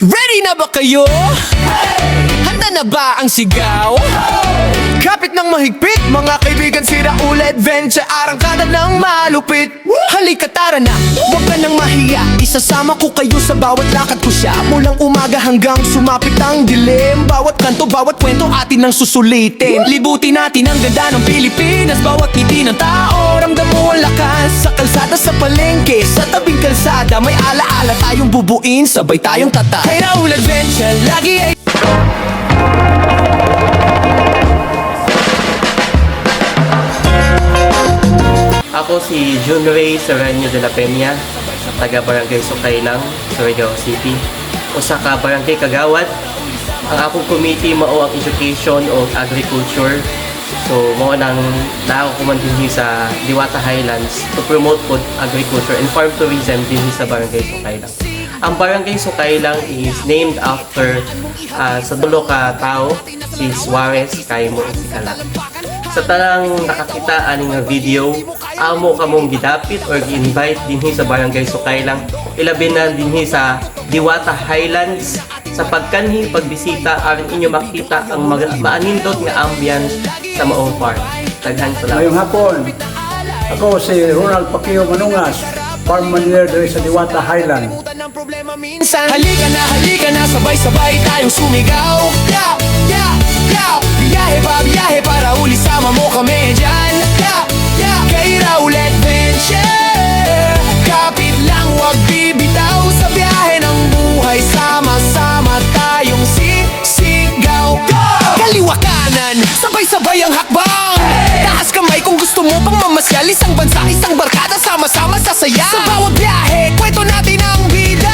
Ready na ba kayo? Handa na ba ang sigaw? Kapit ng mahigpit, mga kaibigan, sira ulit adventure, arangkada ng malupit. Halika tara na, huwag ka nang mahiya, isasama ko kayo sa bawat lakad ko siya. Mulang umaga hanggang sumapit ang dilim, bawat kanto, bawat kwento atin ang susulitin. Libutin natin ang ganda ng Pilipinas, bawat ngiti ng tao, ramdam mo ang lakas. Sa kalsada, sa palengke, sa tabing kalsada, may alaala tayong bubuin, sabay tayong tatak. Kay Raul Adventure, lagi ay Ako si Jun Ray Serranio de la Peña, taga Barangay Sukaylang, Surigao City. Usa ka barangay kagawad. Ang akong committee mao ang education o agriculture. So mao nang naako ko man dinhi sa Diwata Highlands to promote food agriculture and farm tourism dinhi sa Barangay Sukaylang. Ang Barangay Sukaylang is named after sa dulo ka tao, si Suarez Caimo si Kalat. Sa tanang nakakita ani nga video, amo kamong gidapit or gi-invite dinhi sa Barangay Sukaylang, ilabi na dinhi sa Diwata Highlands sa pagkanhi pagbisita aron inyo makita ang maanindot nga ambience sa maong farm. Daghan salamat. Ngayong hapon, ako si Ronald Paquio Manungas, farm manager dito sa Diwata Highland. Halika na, sabay-sabay tayong sumigaw. Yeah, yeah, yeah. Biyahe para uli, sama mo kami dyan. Yeah, yeah. Kay Raul Adventure, kapit lang, wag bibitaw. Sa biyahe ng buhay, sama-sama tayong sisigaw. Go! Kaliwa kanan, sabay-sabay ang hakbang. Taas kamay kung gusto mo pang mamasyal. Isang bansa, isang barkada, sama-sama sasaya. Sa bawat biyahe, kwento natin ang bida.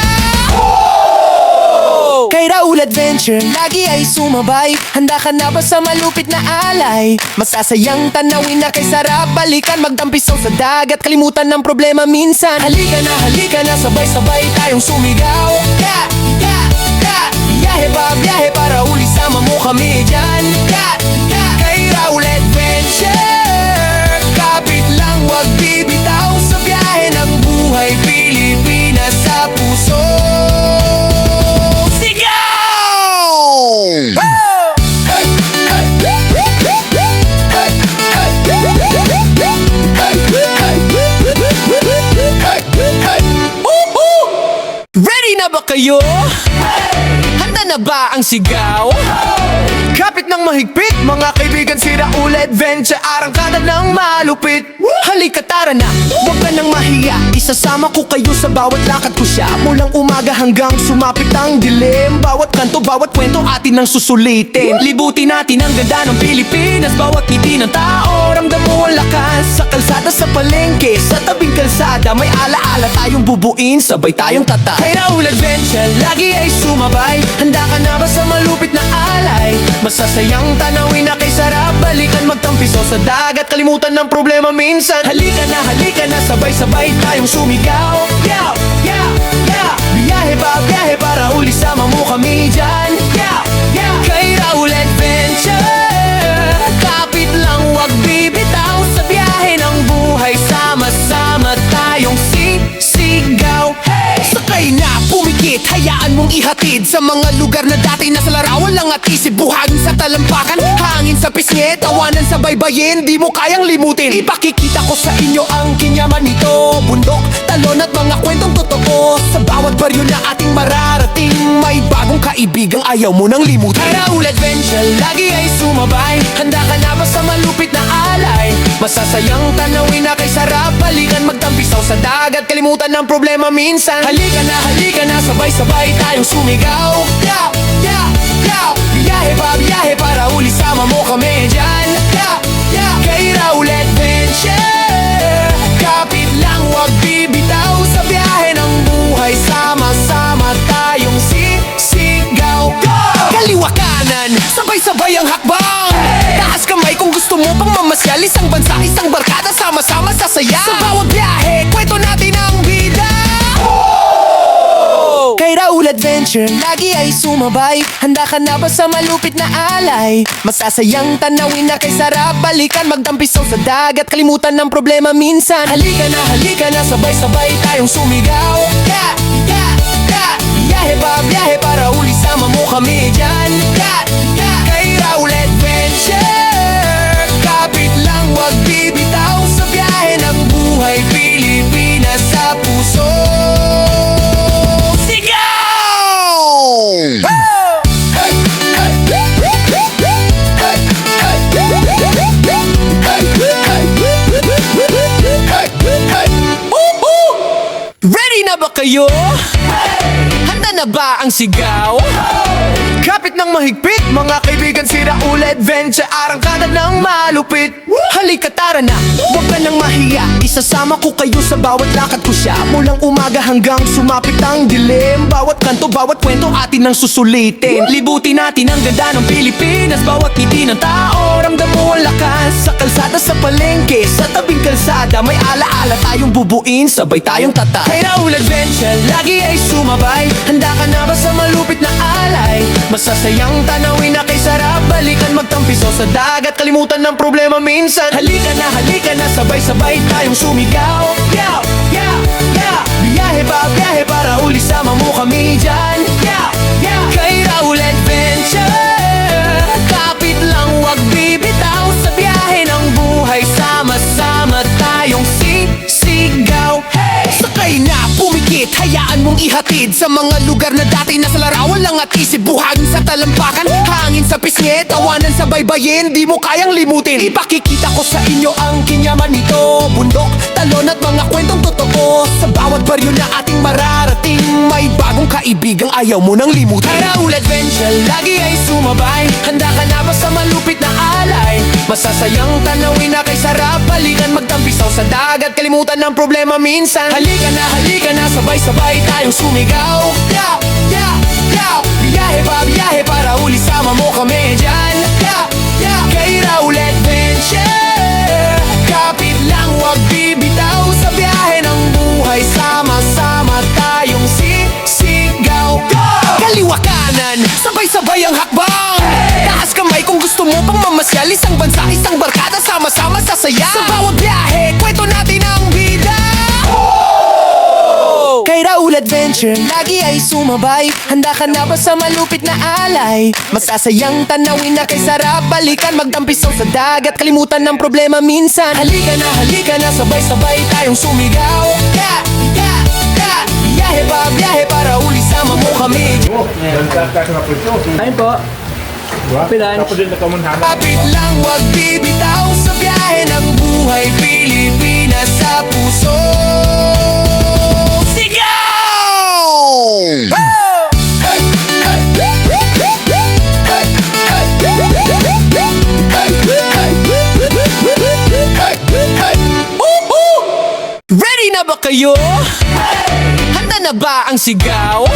Kay Raul Adventure, lagi ay sumabay. Handa ka na ba sa malupit na alay? Masasayang tanawin na kay sarap balikan, magdampisaw sa dagat, kalimutan ng problema minsan. Halika na, sabay-sabay tayong sumigaw. Yeah, yeah, yeah. Biyahe para uli, sama mo kami dyan. Yeah, yeah. Kay Raul Adventure, kapit lang, wag bibitaw. Sa biyahe ng buhay, Pilipinas sa puso. Ready na ba kayo? Handa na ba ang sigaw? Kapit ng mahigpit, mga kaibigan, sira ulit adventure, arangkada ng malupit. Halika tara na, huwag ka nang mahiya, isasama ko kayo sa bawat lakad ko siya. Mulang umaga hanggang sumapit ang dilim, bawat kanto, bawat kwento atin ang susulitin. Libutin natin ang ganda ng Pilipinas, bawat ngiti ng tao, ramdam mo ang lakas. Sa kalsada, sa palengke, sa tabing kalsada, may alaala tayong bubuin, sabay tayong tatak. Kay Raul Adventure, lagi ay sumabay. Handa ka na ba sa malupit na alay? Masasayang tanawin na kay sarap balikan, magtampisaw sa dagat, kalimutan ng problema minsan. Halika na, sabay-sabay tayong sumigaw. Yeah, yeah, yeah. Biyahe para uli, sama mo kami dyan. Yeah, yeah. Kay Raul Adventure, kapit lang, wag bibitaw. Sa biyahe ng buhay, sama-sama tayong sisigaw. Hey! Sakay na, pumikit, hayaan mong ihatid sa mga lugar na dati nasa larawan lang at isip. Buhangin sa talampakan, hangin sa pisngi, tawanan sa baybayin, di mo kayang limutin. Ipakikita ko sa inyo ang kinyaman nito, bundok, talon at mga kwentong totoo. Sa bawat baryo na ating mararating, may bagong kaibigang ayaw mo nang limutin. Kay Raul Adventure, lagi ay sumabay. Handa ka na ba sa malupit na alay? Masasayang tanawin na kay sarap balikan, magtampisaw sa dagat, kalimutan ng problema minsan. Halika na, sabay-sabay tayong sumigaw. Yeah, yeah, yeah. Biyahe para uli, sama mo kami dyan. Yeah, yeah. Kay Raul Adventure, kapit lang, wag bibitaw. Sa biyahe ng buhay, sama-sama tayong sisigaw. Go! Kaliwa kanan, sabay-sabay ang hakbang. Taas kamay kung gusto mo pang mamasyal. Isang bansa, isang barkada, sama-sama sasaya. Sa bawat biyahe, kwento natin ang bida. Kay Raul Adventure, lagi ay sumabay. Handa ka na ba sa malupit na alay? Masasayang tanawin na kay sarap balikan, magdampisaw sa dagat, kalimutan ng problema minsan. Halika na, sabay-sabay tayong sumigaw. Yeah, yeah, yeah. biyahe pa, biyahe para uli sama mo kami dyan. Kay Raul Adventure, kapit lang wag bibitaw sa biyahe ng buhay Pilipinas sa puso. Sigaw! Ready na ba kayo? Handa na ba ang sigaw? Kapit ng mahigpit, mga kaibigan, si Raul Adventure, arangkada ng malupit. Halika tara na, huwag ka nang mahiya, isasama ko kayo sa bawat lakad ko siya. Mulang umaga hanggang sumapit ang dilim, bawat kanto, bawat kwento atin ang susulitin. Libutin natin ang ganda ng Pilipinas, bawat ngiti ng tao, ramdam mo ang lakas. Sa kalsada, sa palengke, sa tabing kalsada, may alaala tayong bubuin, sabay tayong tata. Kay Raul Adventure, lagi ay sumabay. Handa ka na ba sa malupit na alay? Masasayang tanawin na kay sarap, balikan magtampisaw sa dagat, kalimutan ng problema minsan. Halika na, sabay-sabay tayong sumigaw. Yaw, yaw, yaw. Biyahe pa, biyahe para uli sama mo kami dyan. Yaw, yaw. Kay Raul Adventure, kapit lang wag bibitaw sa biyahe ng buhay, sama-sama tayong sisigaw. Sakay na, pumikit, hayaan mong ihatid sa mga lugar na dati nasa larawan lang at isip. Buhangin sa talampakan, hangin sa pisngi, tawanan sa baybayin, di mo kayang limutin. Ipakikita ko sa inyo ang kinyaman nito, bundok, talon at mga kwentong totoo. Sa bawat baryo na ating mararating, may bagong kaibigang ayaw mo nang limutin. Kay Raul Adventure, lagi ay sumabay. Handa ka na ba sa malupit na alay? Masasayang tanawin na kay sarap, balikan magtampisaw sa dagat, kalimutan ng problema minsan. Halika na, sabay-sabay tayong sumigaw. Yaw, yaw, yaw. Biyahe pa, biyahe para uli sama mo kami dyan. Yaw, yaw. Kay Raul Adventure, kapit lang wag bibitaw sa biyahe ng buhay, sama-sama tayong sisigaw. Kaliwa kanan, sabay-sabay ang hakbang. Taas kamay kung gusto mo pang mamasyal, isang bansa, isang barkada, sama-sama sasaya. Sa bawat biyahe, kwento natin ang bida. Kay Raul Adventure, lagi ay sumabay. Handa ka na ba sa malupit na alay? Masasayang tanawin na kay sarap, balikan magtampisaw sa dagat, kalimutan ng problema minsan. Halika na, sabay-sabay tayong sumigaw. Yeah, yeah, yeah. Biyahe pa, biyahe para uli sama mo kami. Ayun po. Pilan. Kapit lang wag bibitaw sa biyahe ng buhay Pilipinas sa puso. Ready na ba kayo? Handa na ba ang sigaw?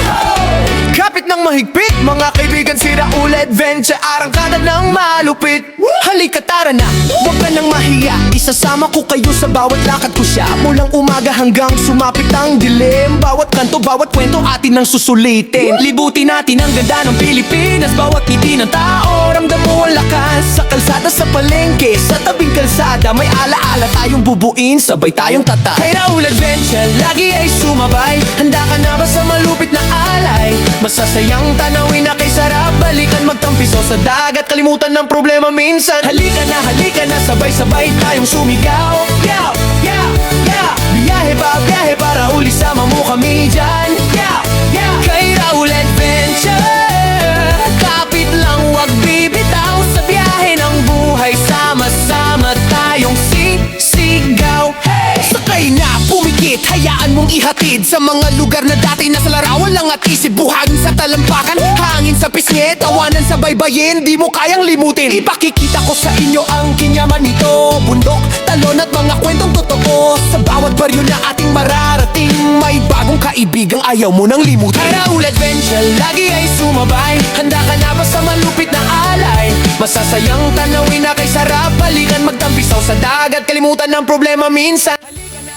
Kapit ng mahigpit, mga kaibigan, si Raul Adventure, arangkada ng malupit. Halika tara na, huwag ka nang mahiya, isasama ko kayo sa bawat lakad ko siya. Mulang umaga hanggang sumapit ang dilim, bawat kanto, bawat kwento atin ang susulitin. Libutin natin ang ganda ng Pilipinas, bawat ngiti ng tao, ramdam mo ang lakas. Sa kalsada, sa palengke, sa tabing kalsada, may alaala tayong bubuin, sabay tayong tata. Kay Raul Adventure, lagi ay sumabay. Handa ka na ba sa malupit na alay? Masasayang tanawin na kay sarap, balikan magtampisaw sa dagat, kalimutan ng problema minsan. Halika na, sabay-sabay tayong sumigaw. Yaw, yaw, yaw. Biyahe pa, biyahe para uli sama mo kami dyan. Yaw, yaw. Kay Raul Adventure, kapit lang wag bibitaw sa biyahe ng buhay, sama-sama tayong sisigaw. Sakay na, pumikit, hayaan mong ihatid sa mga lugar na dati nasa larawan lang at isip. Buhangin sa talampakan, hangin sa pisngi, tawanan sa baybayin, di mo kayang limutin. Ipakikita ko sa inyo ang kinyaman nito, bundok, talon at mga kwentong totoo. Sa bawat baryo na ating mararating, may bagong kaibigang ayaw mo nang limutin. Kay Raul Adventure, lagi ay sumabay. Handa ka na ba sa malupit na alay? Masasayang tanawin na kay sarap, balikan magtampisaw sa dagat, kalimutan ng problema minsan.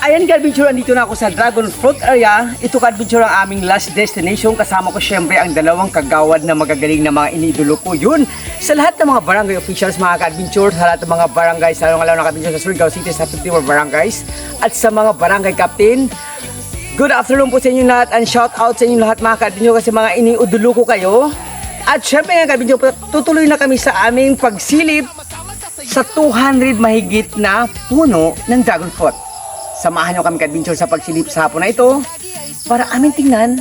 Ayan ka-adventure, andito na ako sa Dragon Fruit area. Ito ka-adventure ang aming last destination. Kasama ko syempre ang dalawang kagawad na magagaling na mga iniidolo ko. Yun, sa lahat ng mga barangay officials, mga ka-adventure, sa lahat ng mga barangay, sa lalong-lalo na ka-adventure sa Surigao City, sa 54 barangays, at sa mga barangay captain, Good afternoon po sa inyong lahat and shout out sa inyong lahat mga ka-adventure kasi mga iniudulo ko kayo. At syempre nga ka-adventure, tutuloy na kami sa aming pagsilip sa 200 mahigit na puno ng dragon fruit. Samahan nyo kami ka-adventure sa pagsilip sa hapon na ito para amin tingnan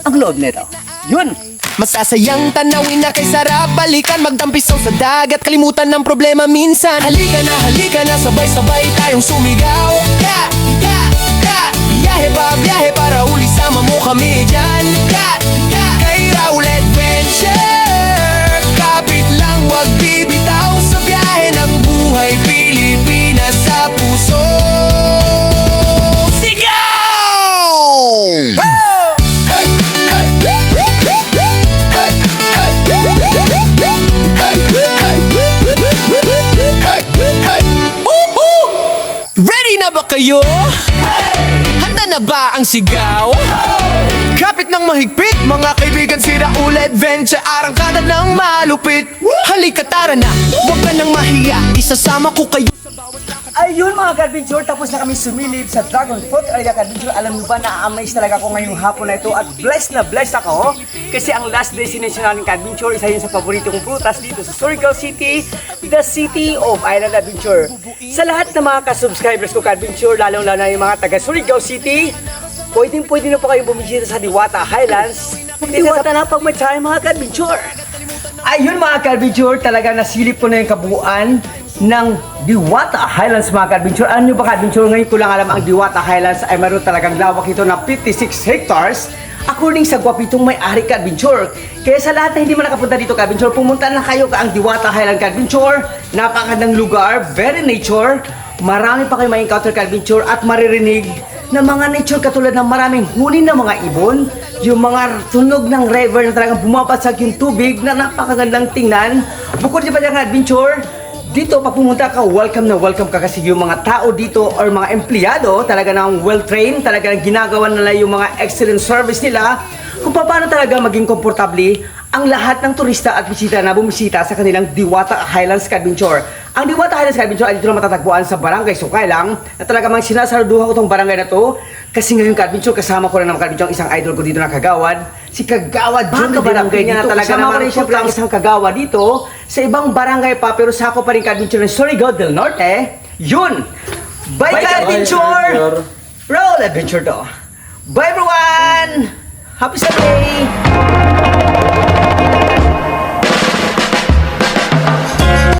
ang loob nito. Yun! Masasayang tanawin na kay sarap balikan, magdampisaw sa dagat, kalimutan ng problema minsan. Halika na, sabay-sabay tayong sumigaw. Ka, ka, ka, biyahe pa, biyahe para uli sama mo kami dyan. Ka, ka, kay Raul Adventure. Kapit lang, wag bibitaw sa biyahe ng buhay, Pilipinas sa puso. Sigaw! Ready na ba kayo? Handa na ba ang sigaw? Kapit ng mahigpit, mga kaibigan, si Raul Adventure, arangkada ng malupit. Halika tara na, huwag ka nang mahiya, isasama ko kayo. Ayun mga ka-adventure, tapos na kami sumilip sa Dragon Fruit Area ka-adventure. Alam niyo ba na amaze talaga ako ngayong hapon na ito at blessed na blessed ako kasi ang last destination namin ka-adventure, isa yun sa paborito kong prutas dito sa Surigao City, the City of Island Adventure. Sa lahat ng mga ka-subscribers ko ka-adventure, lalong-lalo na yung mga taga Surigao City, pwede na po kayong bumisita sa Diwata Highlands. Diwata na pag may tayo mga ka-adventure. Ayun mga ka-adventure, talaga nasilip ko na yung kabuuan ng Diwata Highlands mga ka-adventure. Ano nyo ba ka-adventure? Ngayon ko lang alam ang Diwata Highlands ay mayroon talagang lawak ito na 56 hectares according sa gwapitong may-ari ka-adventure. Kaya sa lahat na hindi man nakapunta dito ka-adventure, pumunta na kayo ka ang Diwata Highlands ka-adventure. Napakagandang lugar, very nature. Marami pa kayo ma-encounter ka-adventure at maririnig na mga nature katulad ng maraming huni ng mga ibon, yung mga tunog ng river na talagang bumabasag yung tubig na napakagandang tingnan. Bukod pa dyan ka-adventure, dito pag pumunta ka, welcome na welcome ka kasi yung mga tao dito or mga empleyado talaga ng well-trained, talaga nang ginagawa nila yung mga excellent service nila kung paano talaga maging komportable ang lahat ng turista at bisita na bumisita sa kanilang Diwata Highlands ka-adventure. Ang Diwata Highlands ka-adventure ay dito na matatagpuan sa Barangay Sukailang na talaga mang sinasaluduhan ko tong barangay na to kasi ngayon ka-adventure kasama ko na naman ka-adventure ang isang idol ko dito na Kagawad, si Kagawad Jun na barangay niya na talaga naman rin siyempre ang isang Kagawad dito sa ibang barangay pa pero sako pa rin ka-adventure ng Surigao del Norte. Yun! Bye ka-adventure! Roll adventure to! Bye everyone! Happy Sunday!